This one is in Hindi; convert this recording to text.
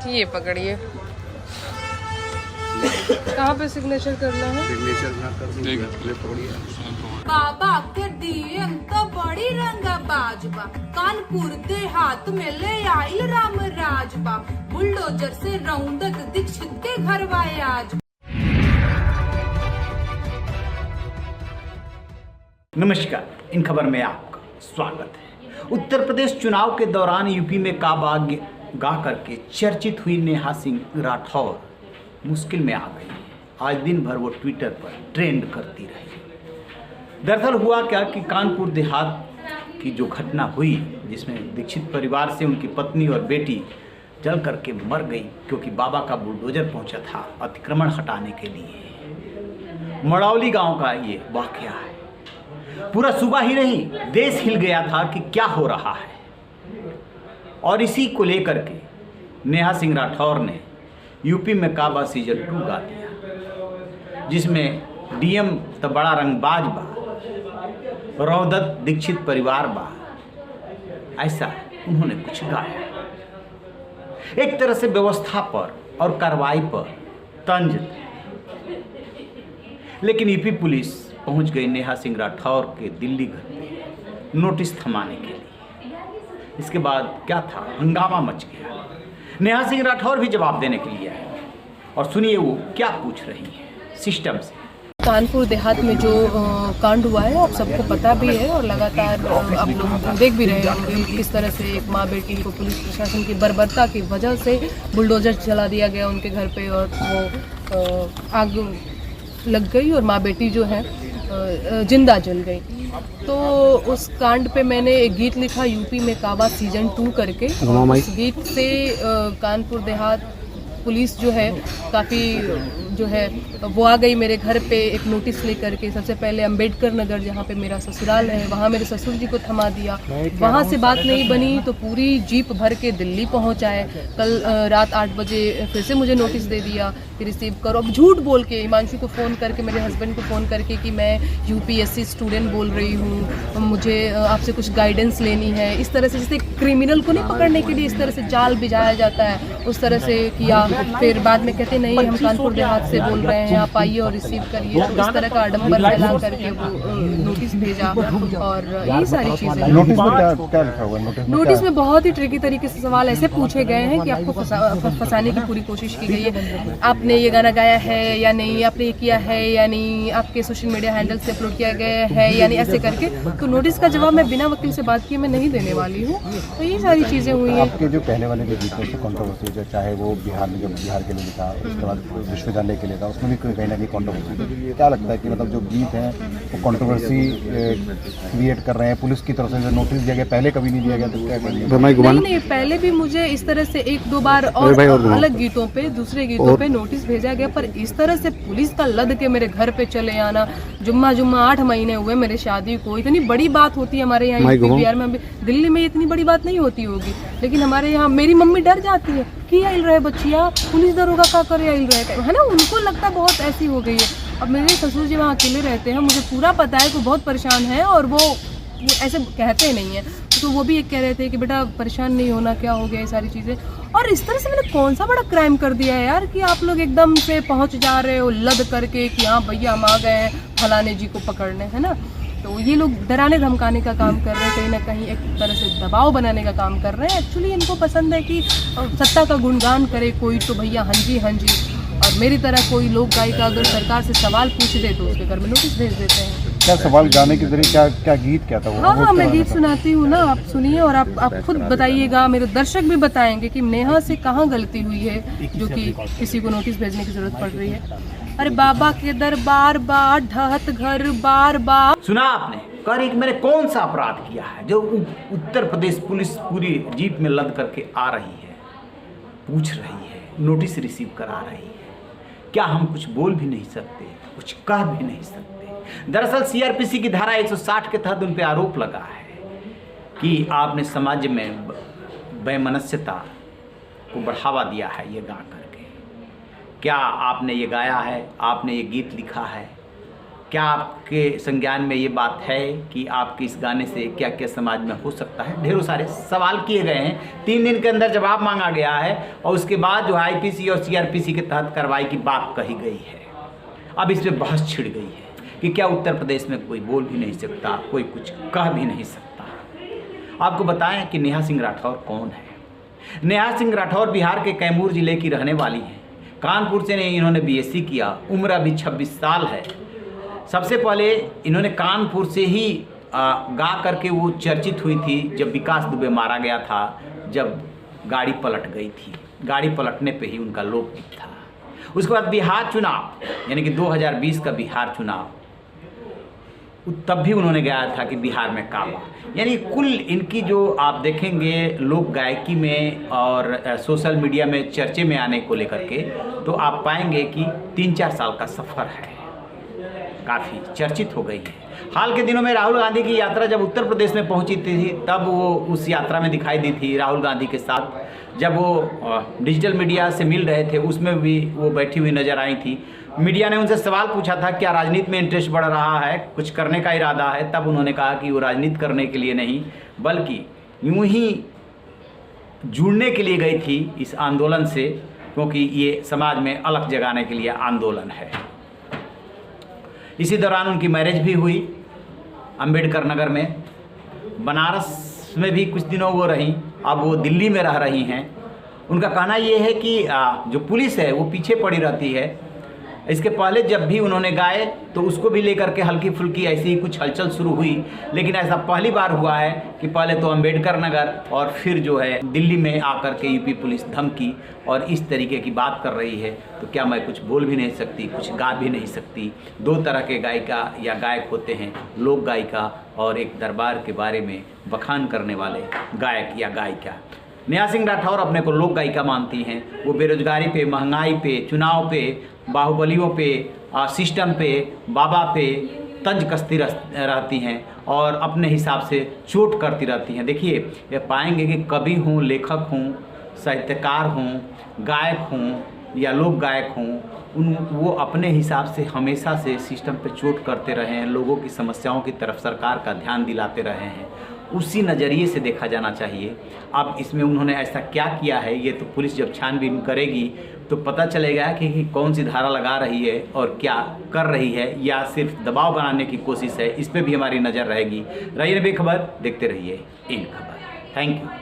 ये पकड़िए, कहाँ पे सिग्नेचर करना है? सिग्नेचर ना कर दूं, पकड़िए। बाबा के दिए तो बड़ी रंगा बाजबा, कानपुर देहात में ले आइल राम राजबा, बुलडोजर से रौंदत दीक्षित के घर वाए आज। नमस्कार, इन खबर में आपका स्वागत है। उत्तर प्रदेश चुनाव के दौरान यूपी में काबा गा करके चर्चित हुई नेहा सिंह राठौर मुश्किल में आ गई। आज दिन भर वो ट्विटर पर ट्रेंड करती रही। दरअसल हुआ क्या कि कानपुर देहात की जो घटना हुई, जिसमें दीक्षित परिवार से उनकी पत्नी और बेटी जल करके मर गई क्योंकि बाबा का बुलडोजर पहुंचा था अतिक्रमण हटाने के लिए। मड़ौली गांव का ये वाकया है। पूरा सूबा ही नहीं, देश हिल गया था कि क्या हो रहा है। और इसी को लेकर के नेहा सिंह राठौर ने यूपी में काबा सीजन 2 गा दिया, जिसमें डीएम तो बड़ा रंगबाज बा, रौदत दीक्षित परिवार बा, ऐसा उन्होंने कुछ गाया। एक तरह से व्यवस्था पर और कार्रवाई पर तंज थे। लेकिन यूपी पुलिस पहुंच गई नेहा सिंह राठौर के दिल्ली घर पे नोटिस थमाने के लिए। इसके बाद क्या था, हंगामा मच गया। नेहा सिंह राठौर भी जवाब देने के लिए आए और सुनिए वो क्या पूछ रही है सिस्टम से। कानपुर देहात में जो कांड हुआ है आप सबको पता भी है और लगातार आप लोग देख भी रहे होंगे किस तरह से एक माँ बेटी को पुलिस प्रशासन की बर्बरता की वजह से बुलडोजर चला दिया गया उनके घर पे और वो आग लग गई और माँ बेटी जो है जिंदा जल गई। तो उस कांड पे मैंने एक गीत लिखा यूपी में काबा सीजन 2 करके। उस गीत से कानपुर देहात पुलिस जो है काफ़ी जो है वो आ गई मेरे घर पे एक नोटिस लेकर के। सबसे पहले अंबेडकर नगर जहाँ पे मेरा ससुराल है वहाँ मेरे ससुर जी को थमा दिया। वहाँ से बात नहीं बनी तो पूरी जीप भर के दिल्ली पहुँचाए। कल रात 8 बजे फिर से मुझे नोटिस दे दिया कि रिसीव करो। अब झूठ बोल के हिमांशु को फ़ोन करके, मेरे हस्बैंड को फ़ोन करके कि मैं यूपीएससी स्टूडेंट बोल रही हूँ, मुझे आपसे कुछ गाइडेंस लेनी है। इस तरह से जैसे क्रिमिनल को नहीं पकड़ने के लिए इस तरह से जाल बिछाया जाता है उस तरह से किया। फिर बाद में कहते नहीं हम कानपुर देहात से बोल रहे हैं, आप आइए और रिसीव करिए। तो इस तरह का आडंबर फैला करके वो नोटिस भेजा और यही सारी चीज़ें। नोटिस में क्या लिखा हुआ? नोटिस में बहुत ही ट्रिकी तरीके से सवाल ऐसे पूछे गए हैं कि आपको फंसाने की पूरी कोशिश की गई है। आपने ये गाना गाया है या नहीं, आपने ये किया है या नहीं, आपके सोशल मीडिया हैंडल से अपलोड किया गया है या नहीं, ऐसे करके। तो नोटिस का जवाब मैं बिना वकील से बात किए मैं नहीं देने वाली हूँ। तो ये सारी चीज़ें हुई हैं। आपके जो पहले वाले जो गीतों से कंट्रोवर्सी जो चाहे वो बिहार में, जो बिहार के लिए लिखा, उसके बाद विश्वविद्यालय के लिए था, उसमें भी कहीं ना कहीं कंट्रोवर्सी। क्या लगता है कि मतलब जो गीत हैं वो कंट्रोवर्सी क्रिएट कर रहे हैं? पुलिस की तरफ से जो नोटिस दिया गया पहले कभी नहीं दिया गया, तो क्या करेंगे? नहीं, पहले भी मुझे इस तरह से 1-2 बार और अलग गीतों पे, दूसरे गीतों पे नोटिस भेजा गया, पर इस तरह से पुलिस का लद के मेरे घर पे चले आना। जुम्मा 8 महीने हुए मेरे शादी को। इतनी बड़ी बात होती है हमारे यहाँ बिहार में, दिल्ली में इतनी बड़ी बात नहीं होती होगी, लेकिन हमारे यहाँ मेरी मम्मी डर जाती है कि आइल रहे बच्चिया, पुलिस दरोगा का करे आइल रहे है ना। उनको लगता बहुत ऐसी हो गई है। अब मेरे ससुर जी वहाँ अकेले रहते हैं, मुझे पूरा पता है कि वो बहुत परेशान है और वो ऐसे कहते नहीं है। तो वो भी एक कह रहे थे कि बेटा परेशान नहीं होना, क्या हो गया, ये सारी चीज़ें। और इस तरह से मैंने कौन सा बड़ा क्राइम कर दिया है यार कि आप लोग एकदम से पहुंच जा रहे हो लद करके कि हाँ भैया हम आ गए हैं फलाने जी को पकड़ने, है ना। तो ये लोग डराने धमकाने का काम कर रहे हैं, कहीं ना कहीं एक तरह से दबाव बनाने का काम कर रहे हैं। एक्चुअली इनको पसंद है कि सत्ता का गुणगान करे कोई तो भैया हाँ जी हाँ जी, और मेरी तरह कोई लोक गायिका अगर सरकार से सवाल पूछ दे तो उसके घर में नोटिस भेज देते हैं। क्या सवाल गाने के जरिए क्या गीत क्या था वो? हाँ, मैं गीत सुनाती हूँ ना, आप सुनिए और आप खुद बताइएगा, मेरे दर्शक भी बताएंगे कि नेहा से कहाँ गलती हुई है जो कि किसी को नोटिस भेजने की जरूरत पड़ रही है। अरे बाबा के दरबार बार ढहत घर बार बार। सुना आपने? कह रही कि मैंने कौन सा अपराध किया है जो उत्तर प्रदेश पुलिस पूरी जीप में लद करके आ रही है, पूछ रही है, नोटिस रिसीव करा रही है। क्या हम कुछ बोल भी नहीं सकते, कुछ कह भी नहीं सकते? दरअसल सीआरपीसी की धारा 160 के तहत उन पर आरोप लगा है कि आपने समाज में वैमनस्यता को बढ़ावा दिया है ये गा करके। क्या आपने ये गाया है? आपने ये गीत लिखा है? क्या आपके संज्ञान में ये बात है कि आपके इस गाने से क्या क्या समाज में हो सकता है? ढेरों सारे सवाल किए गए हैं, 3 दिन के अंदर जवाब मांगा गया है और उसके बाद जो आईपीसी और सीआरपीसी के तहत कार्रवाई की बात कही गई है। अब इस पर बहस छिड़ गई है कि क्या उत्तर प्रदेश में कोई बोल भी नहीं सकता, कोई कुछ कह भी नहीं सकता। आपको बताएं कि नेहा सिंह राठौर कौन है। नेहा सिंह राठौर बिहार के कैमूर जिले की रहने वाली हैं। कानपुर से इन्होंने बीएससी किया, उम्र अभी 26 साल है। सबसे पहले इन्होंने कानपुर से ही गा करके वो चर्चित हुई थी जब विकास दुबे मारा गया था, जब गाड़ी पलट गई थी। गाड़ी पलटने पे ही उनका लोकगीत था। उसके बाद बिहार चुनाव यानी कि 2020 का बिहार चुनाव, तब भी उन्होंने गाया था कि बिहार में काबा। यानी कुल इनकी जो आप देखेंगे लोक गायकी में और सोशल मीडिया में चर्चे में आने को लेकर के, तो आप पाएंगे कि 3-4 साल का सफ़र है, काफ़ी चर्चित हो गई है। हाल के दिनों में राहुल गांधी की यात्रा जब उत्तर प्रदेश में पहुंची थी, तब वो उस यात्रा में दिखाई दी थी राहुल गांधी के साथ। जब वो डिजिटल मीडिया से मिल रहे थे, उसमें भी वो बैठी हुई नज़र आई थी। मीडिया ने उनसे सवाल पूछा था क्या राजनीति में इंटरेस्ट बढ़ रहा है, कुछ करने का इरादा है। तब उन्होंने कहा कि वो राजनीति करने के लिए नहीं, बल्कि यूं ही जुड़ने के लिए गई थी इस आंदोलन से, क्योंकि ये समाज में अलग जगाने के लिए आंदोलन है। इसी दौरान उनकी मैरिज भी हुई अंबेडकर नगर में। बनारस में भी कुछ दिनों वो रहीं, अब वो दिल्ली में रह रही हैं। उनका कहना ये है कि जो पुलिस है वो पीछे पड़ी रहती है। इसके पहले जब भी उन्होंने गाए तो उसको भी लेकर के हल्की फुल्की ऐसी ही कुछ हलचल शुरू हुई, लेकिन ऐसा पहली बार हुआ है कि पहले तो अंबेडकर नगर और फिर जो है दिल्ली में आकर के यूपी पुलिस धमकी और इस तरीके की बात कर रही है। तो क्या मैं कुछ बोल भी नहीं सकती, कुछ गा भी नहीं सकती। 2 तरह के गायिका या गायक होते हैं, लोक गायिका और एक दरबार के बारे में बखान करने वाले गायक या गायिका। नेहा सिंह राठौर अपने को लोक गायिका मानती हैं। वो बेरोजगारी पे, महंगाई पे, चुनाव पे, बाहुबलियों पे, सिस्टम पे, बाबा पे तंज कसती रहती हैं और अपने हिसाब से चोट करती रहती हैं। देखिए, ये पाएंगे कि कवि हों, लेखक हों, साहित्यकार हों, गायक हों या लोक गायक हों, वो अपने हिसाब से हमेशा से सिस्टम पे चोट करते रहे हैं, लोगों की समस्याओं की तरफ सरकार का ध्यान दिलाते रहे हैं। उसी नज़रिए से देखा जाना चाहिए। अब इसमें उन्होंने ऐसा क्या किया है, ये तो पुलिस जब छानबीन करेगी तो पता चलेगा कि कौन सी धारा लगा रही है और क्या कर रही है, या सिर्फ दबाव बनाने की कोशिश है। इस पर भी हमारी नज़र रहेगी। रहिए बेखबर, देखते रहिए इन खबर। Thank you.